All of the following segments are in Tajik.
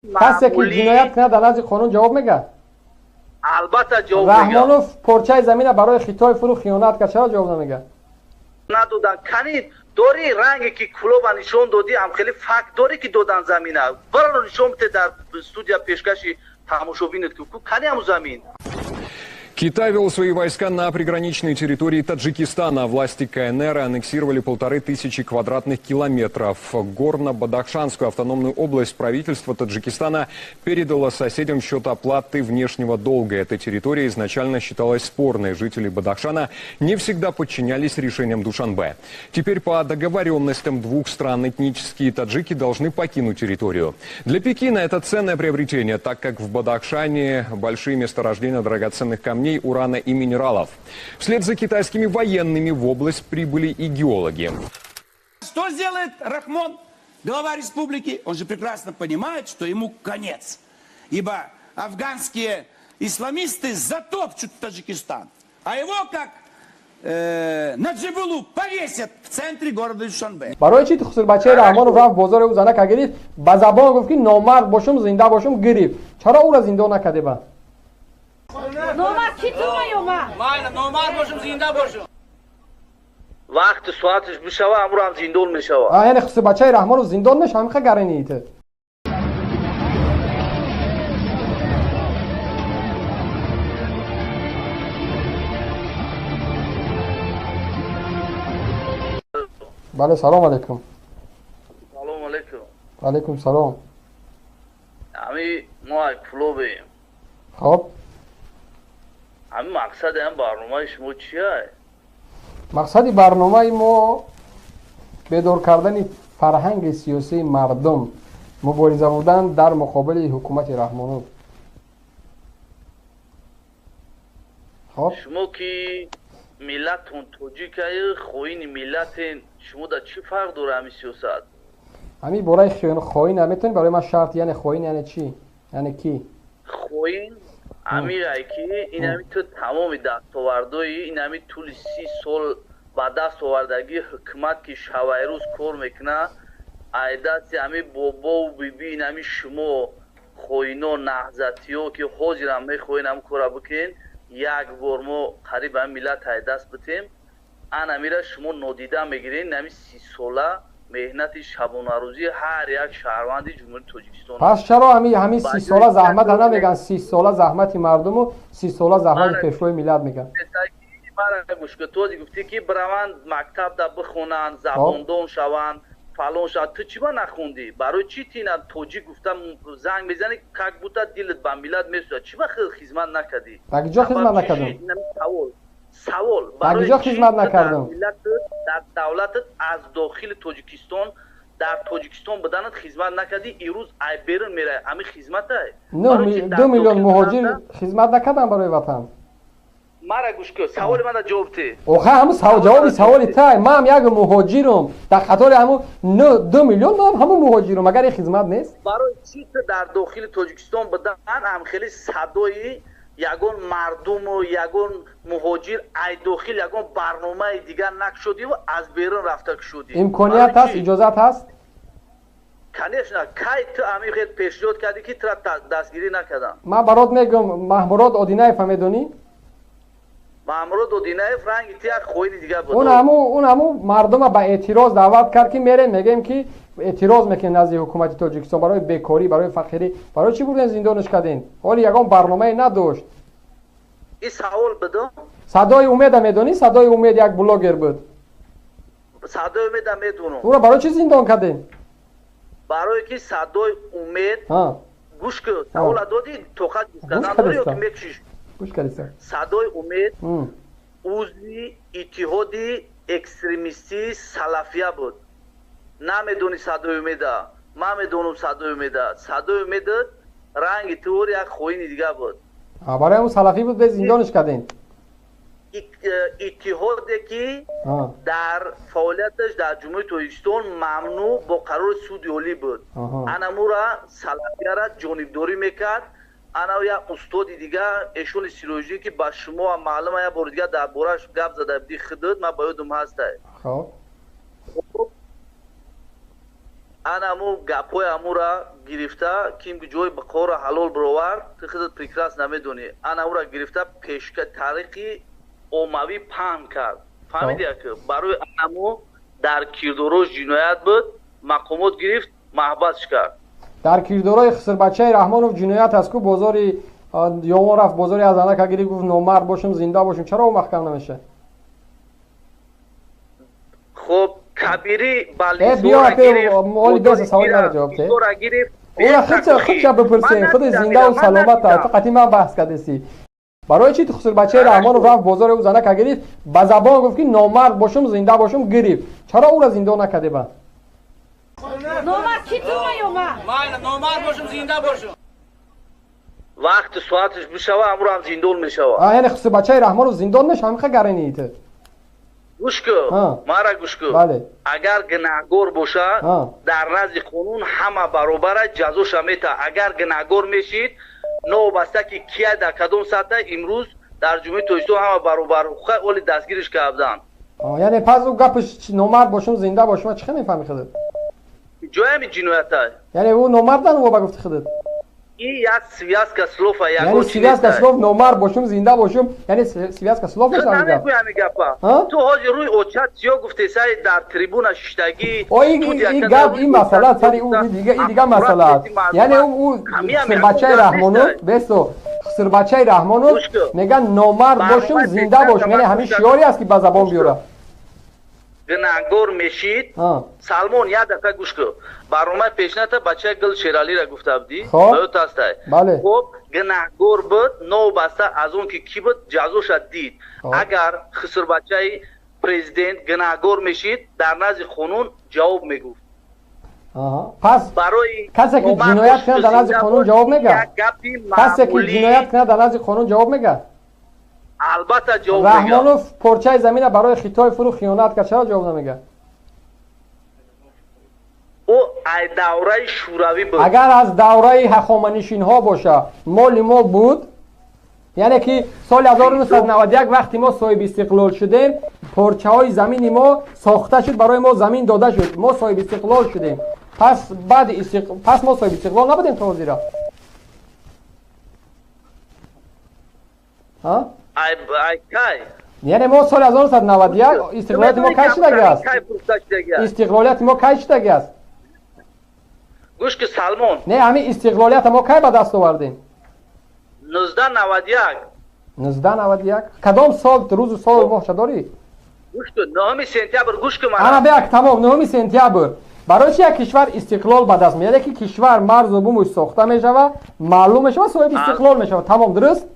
کسی که معمولی جنایت کنه در نزد قانون جواب میگه. البته جواب میگه. رحمانوف پرچه زمین برای خطای فرو خیانت کرد، چرا جواب نمیگه؟ ندادن. کنید داری رنگی که کلوب نشون دادی هم خیلی فکت داری که دادن زمینه. برو نشون بده در استودیا پیشکشی تماشاچیان که کنی همون زمین. Китай вел свои войска на приграничной территории Таджикистана. Власти КНР аннексировали 1500 квадратных километров. Горно-Бадахшанскую автономную область правительство Таджикистана передало соседям в счет оплаты внешнего долга. Эта территория изначально считалась спорной. Жители Бадахшана не всегда подчинялись решениям Душанбе. Теперь по договоренностям двух стран этнические таджики должны покинуть территорию. Для Пекина это ценное приобретение, так как в Бадахшане большие месторождения драгоценных камней, урана и минералов. Вслед за китайскими военными в область прибыли и геологи. Что сделает Рахмон, глава республики? Он же прекрасно понимает, что ему конец. Ибо афганские исламисты затопчут Таджикистан. А его, как Наджибулу, повесят в центре города Душанбе. برای چی خسر بچه رحمانوف رفت بازار او زنک گرفت؟ با زبان گفت که نامرد باشم زنده باشم گرفت. چرا او را زنده نکرده با؟ نامرد کی تو میومد؟ من نامرد باشم زنده باشم. وقت ساعتش بشه امروز هم زندان میشه. یعنی خسر بچه رحمانوف زندان نشه همین گرینیته. بله سلام علیکم. سلام علیکم. علیکم سلام. امی ما کلوبه. خب امی مقصد این برنامه شما چیه؟ مقصد برنامه ما بیدار کردن فرهنگ سیاسی مردم، مبارزه بودن در مقابل حکومت رحمانوف. خب شما که ملتون توجیکه خوین ملتین شما در چی فرق داره همی سیاست؟ همین برای خوین نمیتونی برای من شرط یعنی خوین یعنی چی؟ یعنی کی؟ خوین همی رای که این همی تو تمام دستاوردهای این همی طول 30 سال با دستاوردگی حکومت که شوایروز کار میکنه ایدستی همی بابا و بیبی این همی شما خوینا نهضتی ها که حاضر هم میخواین هم کار بکن یک بار ما قریب هم ملت ایدست بتیم ان همی را شما نادیده میگیرین همی 30 ساله مهنت شبانه روزی هر یک شهروند جمهوری تاجیکستان. پس چرا همین 30 ساله زحمت نمیگن؟ 30 ساله زحمت مردم و 30 ساله زحمت پیشروی ملت میگن. مرا گوش که تو گفتی که برون مکتب دا بخونن زباندون شوند فلان شد تو چی با نخوندی؟ برای چی تینا توجی گفتم زنگ میزنی کک بوتا دلت با ملت میسوزه چی با خدمت نکردی؟ بگیجا خدمت نکردم. سوال بگیجا خدمت نکردم. در دولتت از داخل تاجیکستان در تاجیکستان بدنت خدمت نکردی امروز ای بیرون میره همین خدمت ای 2 میلیون مهاجر خدمت نکردن برای وطن. مرا گوش کن سوال من جواب ته اوخه همون جواب سوال ته من هم یک مهاجرم در قطار همون 2 میلیون من همون مهاجرم مگر این خدمت نیست؟ برای چی در داخل تاجیکستان بدن هم خیلی صدای یگون مردم و یگون مهاجر ای داخل یگون برنامه دیگر نکشودی و از بیرون رفته شدی. امکانیت هست اجازت هست؟ کنیش نه کی تو امیخت پیشنهاد کردی که تو دستگیری نکردن؟ من برات میگم محمود آدینایف فهمیدونی؟ محمود آدینایف رنگ یک خوین دیگه بود. اون همو مردم با اعتراض دعوت کرد که میره میگیم که اعتراض میکنه نزد حکومت تاجیکستان برای بیکاری برای فقیری برای چی بردن زندانش کردین؟ حالا یگان برنامه نداشت. این سوال بدم. صدای امید میدونی؟ صدای امید یک بلاگر بود. صدای امید میدونم. او برای چی زندان کردین؟ برای که صدای امید گوش کن سوال دادی توخت کردن داری که میکشیش گوش کردی صدای امید عضوی اتحادی اکستریمیستی سلفیه بود. نمیدونی صدای امید من میدونم صدای امید صدای امید رنگ تور یک خوین دیگه بود. برای اون سلفی بود به زندانش کردین؟ اتحادی که در فعالیتش در جمهوری تاجیکستان ممنوع با قرار سود عالی بود. انمو را سلفیه را جانبداری میکرد. انا یا استادی دیگه ایشون سیروژی که با شما معلومه یا بار دیگه در بارش گپ زده بودی خدمت ما باید هم هسته. خب анаму гапои амура гирифта ким ҷои бақора ҳалол бировард ты худат прекрас намедонӣ анамура гирифта пешка тариқи оммавӣ паҳн кард фаҳмидия ки барои анаму дар кирдорош ҷиноят буд мақомот гирифт маҳбатш кард дар кирдорои Хисрбачаи Раҳмонов ҷиноят аст ку бозори ёмон рафт бозори азанака гирифт гуфт номард бошем зинда бошем чаро ӯ маҳкам намеша хоб кабири бия моли беса саволи мара ҷавоб де ӯра худша бипурсем худи зиндаву саломата фақат ин ман баҳс кардеси барои чи Хисрбачаи Раҳмонов рафт бозори ӯ занака гирифт ба забон гуфт ки номард бошем зинда бошем гирифт чаро ӯра зиндо накарде ба номар чи тумаёма Майна, номар бошем, зинда бошем. вақти соаташ бишава амурам зиндон мешава яъне Хисрбачаи Раҳмонов зиндон мешава миха гарениит гӯш кӯ мара гӯш кӯ бале агар гунаҳгор боша дар назди қонун ҳама баробара ҷазоша мета агар гунаҳгор мешид новобаста ки кия дар кадом сатҳа имрӯз дар ҷумҳурии тоҷикистон ҳама баробар ҳуқуқа оли дастгириш карданд яъне пас ӯ гапш номард бошем зинда бошем чӣ мефаҳми худат ҷоями ҷиноята яъне ӯ номардан ӯ ба гуфти худат ин як связка слова яъне ягон связка слов номард бошем зинда бошем яъне связка слов ту мешавад намегӯи ҳамин гапа ту ҳозир рӯи очат сиё гуфтесаи дар трибуна шиштагӣ ин гап ин масъала сари ӯ ин дига масъала аст яъне ӯ Хисрбачаи Раҳмонов бесо Хисрбачаи Раҳмонов меган номард бошем зинда бошем яъне ҳамин шиёре аст ки ба забон биёра гунаҳгор мешид Салмон як дақа гӯш кӯ барномаи пешната бачаи Гул Шералиро гуфта будӣ ёд астае хоб гунаҳгор буд новобаста аз он ки кӣ буд ҷазоша дид агар Хисрбачаи президент гунаҳгор мешид дар назди қонун ҷавоб мегуфт пас барои касе ки ҷиноят кунад дар назди қонун ҷавоб мега касе ки ҷиноят кунад дар назди қонун ҷавоб мега албатта ҷавоб мега Раҳмонов порчаи замина барои Хитой фурӯ хиёнат кард чаро ҷавоб намега ӯ аз давраи шӯравӣ буд агар аз давраи ҳахоманишинҳо боша моли мо буд яъне ки соли 1991 вақти мо соҳиби истиқлол шудем порчаҳои замини мо сохта шуд барои мо замин дода шуд мо соҳиби истиқлол шудем пас мо соҳиби истиқлол набудем то ҳозира яъне мо соли 1991 истиқлолияти мо кай шудаги аст истиқлолияти мо кай шудаги аст гӯш ки Салмон не ҳамин истиқлолията мо кай ба даст овардем 1991 кадом сол рӯзу сол моҳша дорӣ гӯш ки 9 сентябр гӯш ки ана беак тамом 9 сентябр барои чи як кишвар истиқлол ба даст меяде ки кишвар марзу бумуш сохта мешава маълум мешава соҳиби истиқлол мешава тамом дуруст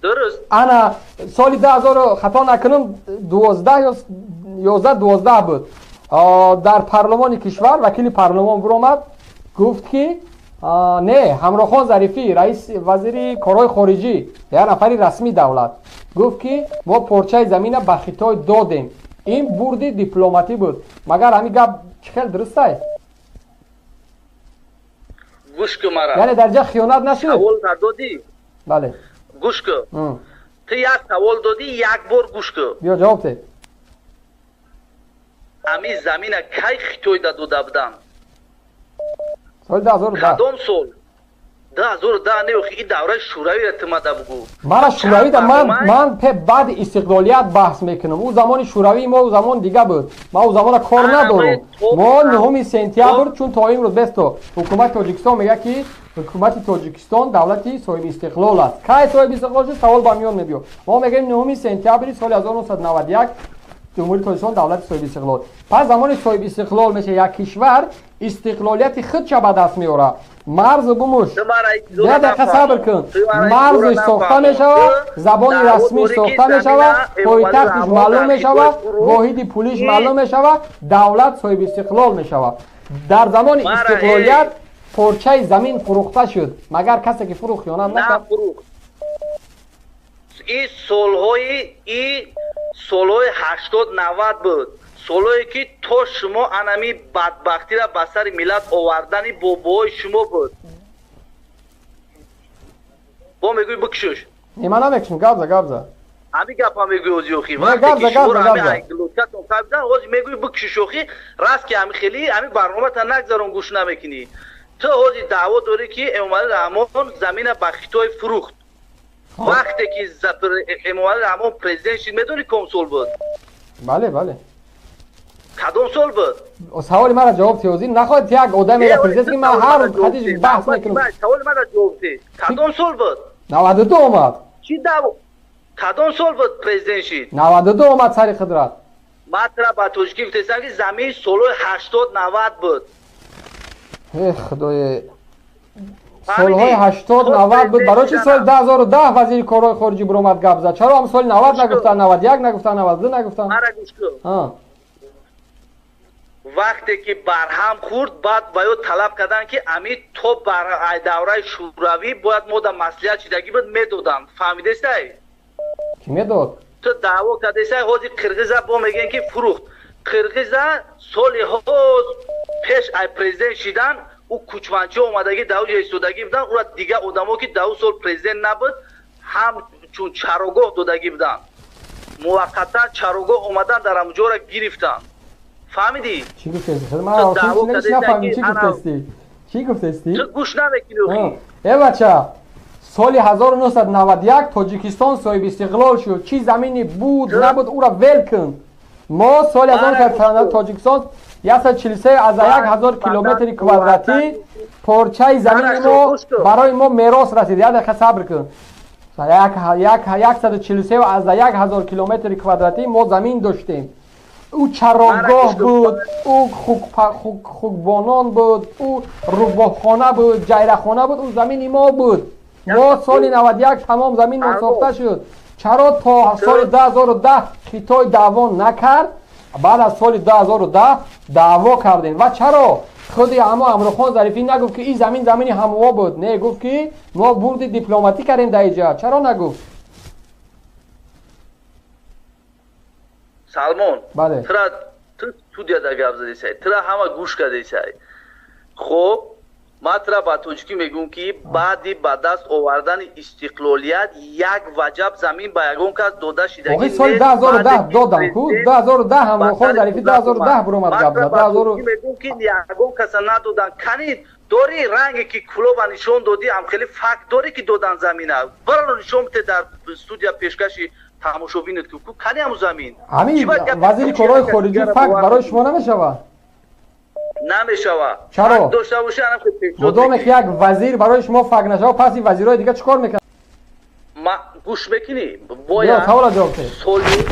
дуруст ана соли 2000 хато накунам 11-12 буд дар парлумони кишвар вакили парлумон биромад гуфт ки не Ҳамрохон Зарифӣ раис вазири корҳои хориҷӣ як нафари расмии давлат гуфт ки мо порчаи замина ба Хитой додем ин бурди дипломатӣ буд магар ҳамин гап чӣ хел дуруст аст гӯш ки мара яъне дар ҷа хиёнат нашуд савол додӣ бале гӯш ки ту як савол додӣ як бор гӯш ки биё ҷавоб де ҳамин замина кай Хитой дода буданд соли 2010 кадом сол 2010 не ин давраи шӯравиро ту мада бугӯ мара шӯравӣ ман баъди истиқлолият баҳс мекунам ӯ замони шӯравӣ мо ӯ замон дига буд ман ӯ замона кор надорам мо 9 сентябр чун то имрӯз бесто ҳукумати тоҷикистон мегӯяд ки ҳукумати тоҷикистон давлати соҳиби истиқлол аст кай соҳиби истиқлол шуд савол ба миён мебиёд мо мегӯем 9 сентябри соли 1991 ҷумҳурии тоҷикистон давлати соҳиби истиқлол пас замони соҳиби истиқлол меша як кишвар истиқлолияти худша ба даст меора марзу бумуш як дақиқа сабр кун марзиш сохта мешава забони расмиш сохта мешава пойтахтиш маълум мешава воҳиди пулиш маълум мешава давлат соҳиби истиқлол мешава дар замони истиқлолият порчаи замин фурӯхта шуд магар касе ки фурӯх хиёнат накард ин солҳои 80-90 буд солҳое ки то шумо анами бадбахтиро ба сари миллат овардани бобоҳои шумо буд бо мегӯй бикушуш ман намекушам гап за ҳамин гапа мегӯй озиёхӣ پادکستم فهمیدن حاجی میگوی بکشی شوخی راست که همین خیلی همین برنامه تا نگذارم گوش نمیکنی تو حاجی دعوا داری که امام رحمان زمین بخیتای فروخت وقتی که امام رحمان پرزیدنت شد میدونی کم سال بود بله بله کدوم سال بود سوال مرا جواب توضیح نخواهد یک آدم یا پرزیدنت که من هر حدیث بحث میکنم سوال مرا جواب ده کدوم سال بود 92 اومد چی دعوا کدوم سال بود پرزیدنت شد 92 اومد سری قدرت مطرح با توشکی گفتن که زمین سال 80 90 بود ای خدای سالهای 80 90 بود برای چی سال 2010 وزیر کارهای خارجی برآمد گپ زد چرا هم سال 90 نگفتن 91 نگفتن 92 نگفتن مرا گوش کن وقتی که برهم خورد بعد باید طلب کردن که امی تو بر دوره شوروی باید ما در مسئولیت چیدگی بود میدادن فهمیده سای کی میداد تو دعوا کرده سای حاجی قرقیزا با میگن که فروخت قرقیزا سال پیش ای پرزیدنت شدن او کوچمانچه اومدگی داو ایستادگی بودن او دیگه آدما که داو سال پرزیدنت نبود هم چون چراگاه دادگی بودن موقتا چراگاه اومدن در همونجا را گرفتن فهمیدی چی گفتی من آخرش نفهمیدم چی گفتی چی گفتی تو گوش نمیکنی ای بچه سال 1991 تاجیکستان صاحب استقلال شد چی زمینی بود نبود او را ول کن ما سال 1991 تاجیکستان 143 از 1000 کیلومتر کوادراتی پارچه زمین ما برای ما میراث رسید یک دقیقه صبر کن 143 از 1000 کیلومتر کوادراتی ما زمین داشتیم او چراگاه بود او خوکبانان بود او روباخانه بود جیرخانه بود او زمین ما بود ما سال 91 تمام زمین ما ساخته شد چرا تا سال 2010 خطای دعوا نکرد بعد از سال 2010 دعوا کردین و چرا خودی امروخان ظریفی نگفت که این زمین زمین هموا بود نه گفت که ما برد دیپلماتی کردیم در اینجا چرا نگفت سلمان بله تو دیده گفت زدی سای ترا همه گوش کرده سای خب مطرح با توجکی میگم که بعدی با دست آوردن استقلالیت یک وجب زمین به یگون کس داده شده آقای سال 2010 دادم کو 2010 همراخان ظریفی 2010 برآمد گپ زد 2000 میگم که یگون کس ندادن کنید داری رنگی که کلو و نشون دادی هم خیلی فکت داری که دادن زمینه برای نشون بده در استودیا پیشکشی تماشاگرینت که کنی همون زمین همین وزیر کارهای خارجی فکت برای شما نمیشود نمیشود چرا داشته باشه مدام که یک وزیر برای شما فکر نشه پس این وزیرای دیگه چیکار میکنن ما گوش بکنی باید سالی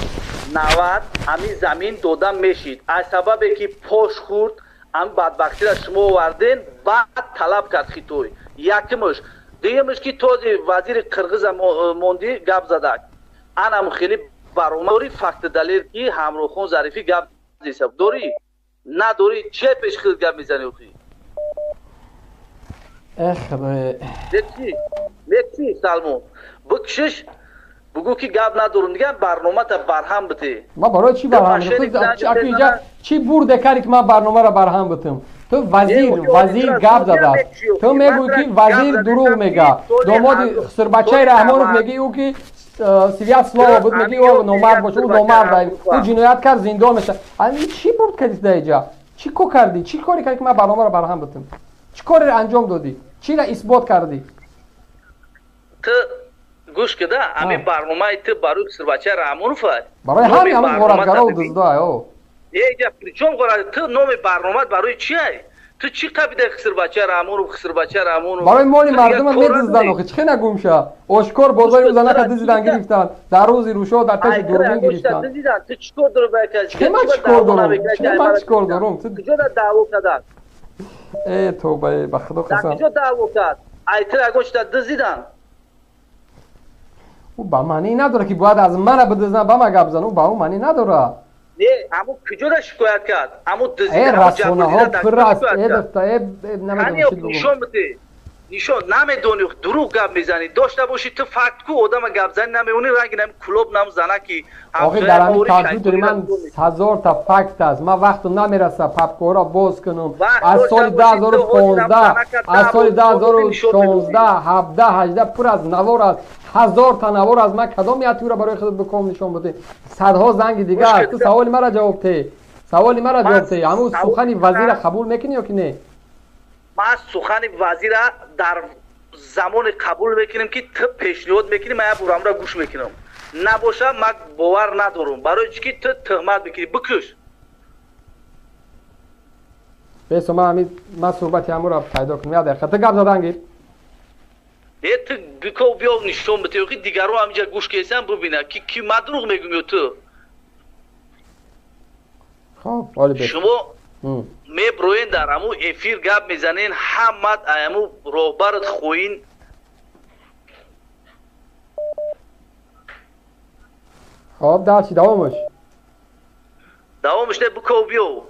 90 همین زمین دادن میشید از سببی که پاش خورد هم بدبختی را شما آوردین بعد طلب کرد خیتوی یکمش دیگه‌مش که تازه وزیر قرقیز موندی گپ زده انم خیلی براموری فکت دلیل که همراخون ظریفی گپ زیسب داری نداری چه پیش خیلی گپ میزنی اوخی خدای چی سلمون بکشش بگو که گپ ندارون دیگه برنامه تا برهم بده ما برای چی برهم بده چی برده کاری که من برنامه را برهم بدم تو وزیر گپ زده تو میگو که وزیر دروغ میگه داماد سربچه رحمانوف میگه او که سویت سلاو بود میگه او نامرد باشه او نامرد او جنایت کرد زندان میشه همین چی برد کردی در اینجا چی کو کردی چی کاری کردی که من برنامه را برهم بدم چی کاری را انجام دادی چی را اثبات کردی تو گوش کده همین برنامه تو برای سربچه رحمانوف برای همین غارتگرا و دزدا او اینجا پریچون غارت تو نام برنامه برای چی تو چی قبیده خسر بچه رحمانوف برای مال مردم میدزدن آخه چخه نگم شه آشکار بازار روزانه که دزدیدن گرفتن در روزی روشا در پیش دوربین گرفتن تو چیکار داری بکش چه من چیکار دارم کجا دعوا کردن ای توبه به خدا قسم کجا دعوا کرد ایتر اگوش دزدیدن او با معنی نداره که باید از من بدزدن با ما گپ زنه او با اون معنی نداره نه همون کجا را شکایت کرد همون دزدیدن رسانه ها پر است ای دفتا ای نمیدونم چی بگم нишон намедони дуруғ гап мезанӣ дошта бошӣ ту факт ку одама гапзанӣ намеонӣ ранги нами клуб нам зана ки آخه در همین تحقیق من 1000 تا فکت است من وقت نمیرسه پپکورا باز کنم از سال 2015 از سال 2016 17 18 پر از نوار است 1000 تا نوار از من کدام یکی را برای خودت بکنم نشون بده صدها زنگ دیگه است تو سوال مرا جواب ده سوال مرا جواب ده همون سخن وزیر قبول میکنی یا که نه ما سخن وزیر در زمان قبول میکنیم که تو پیشنهاد میکنی من برام را گوش میکنم نباشه من باور ندارم برای چی که تو تهمت میکنی بکش بس من صحبت همون را پیدا کنم یاد خاطر گپ زدن گیر تو بکو بیا نشون بده که دیگران همینجا گوش کردن ببینه که کی من دروغ میگم یا تو خب حالا بس شما میبروین در همون افیر گپ میزنین همت همون روبرت خوین خب در چی دوامش نه بکو بیو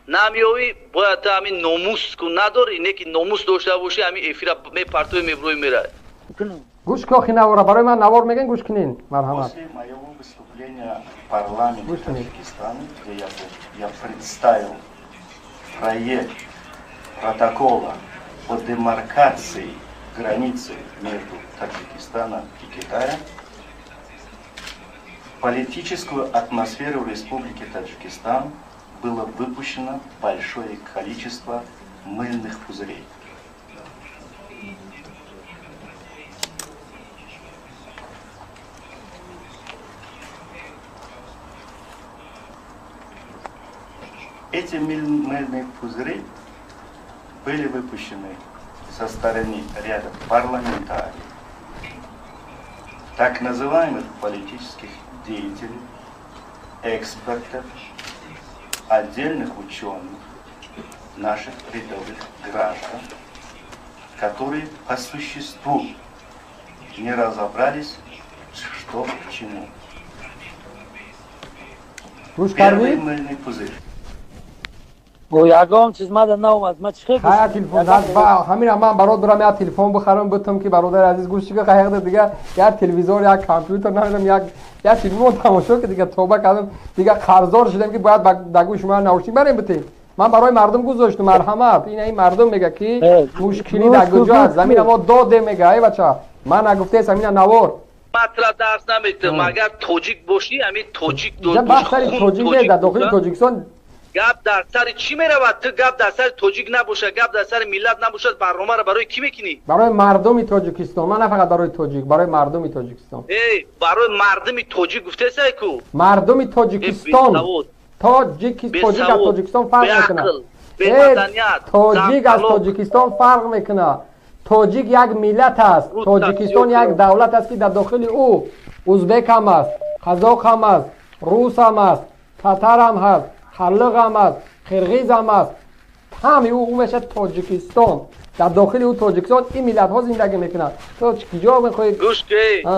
نمیوی باید تا همین ناموس کن نداری اینه که ناموس داشته باشی همین افیر میپرتوی میبروی میره گوش کن نوار برای من نوار میگن گوش کنین مرحمت После моего выступления в парламенте Таджикистана, где я представил проект протокола по демаркации границы между Таджикистаном и Китаем, в политическую атмосферу в Республике Таджикистан было выпущено большое количество мыльных пузырей. Эти мыльные пузыри были выпущены со стороны ряда парламентариев, так называемых политических деятелей, экспертов, отдельных ученых, наших рядовых граждан, которые по существу не разобрались, что к чему. Первый мыльный пузырь. یگام چیز من ناومد من چه ها تلفن همین من برات برام یه تلفن بخرم بتم که برادر عزیز گوش که قایق دیگه یا تلویزیون یا کامپیوتر نمیدونم یا تلفن تماشا که دیگه توبه کردم دیگه قرضدار شدم که باید در گوش من نوشتین بریم بتیم من برای مردم گذاشتم مرحمت این مردم میگه که مشکلی در کجا است زمین ما داده میگه ای بچا من نگفته زمین نوار مطلب درس نمیتم اگر تاجیک باشی همین تاجیک دو بخشی تاجیک در داخل تاجیکستان گپ در سر چی میرود تو گپ در سر تاجیک نباشه گپ در سر ملت نباشه برنامه رو برای کی میکنی برای مردم تاجیکستان من نه فقط برای تاجیک برای مردم تاجیکستان برای مردم تاجیک گفته سای کو مردم تاجیکستان تاجیک از تاجیکستان فرق میکنه تاجیک از تاجیکستان فرق میکنه تاجیک یک ملت است تاجیکستان یک دولت است که در داخل او ازبک هم است قزاق هم است روس هم است تاتار هم هست خلق هم است قرغیز هم است همه او میشه تاجیکستان در داخل او تاجیکستان این ملت ها زندگی میکنن تو کجا میخوای گوش که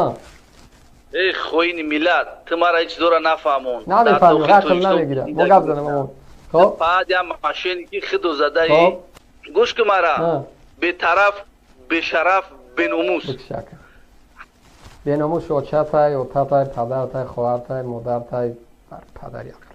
ای خوین ملت تو مرا هیچ دور نفهمون نمیفهمی عقل نمیگیره ما گپ زنم خب بعد یا ماشین که خودو زده ای گوش که مرا به طرف به شرف به ناموس به ناموس شوچه تای و تای پدر تای خواهر تای مادر تای پدر یک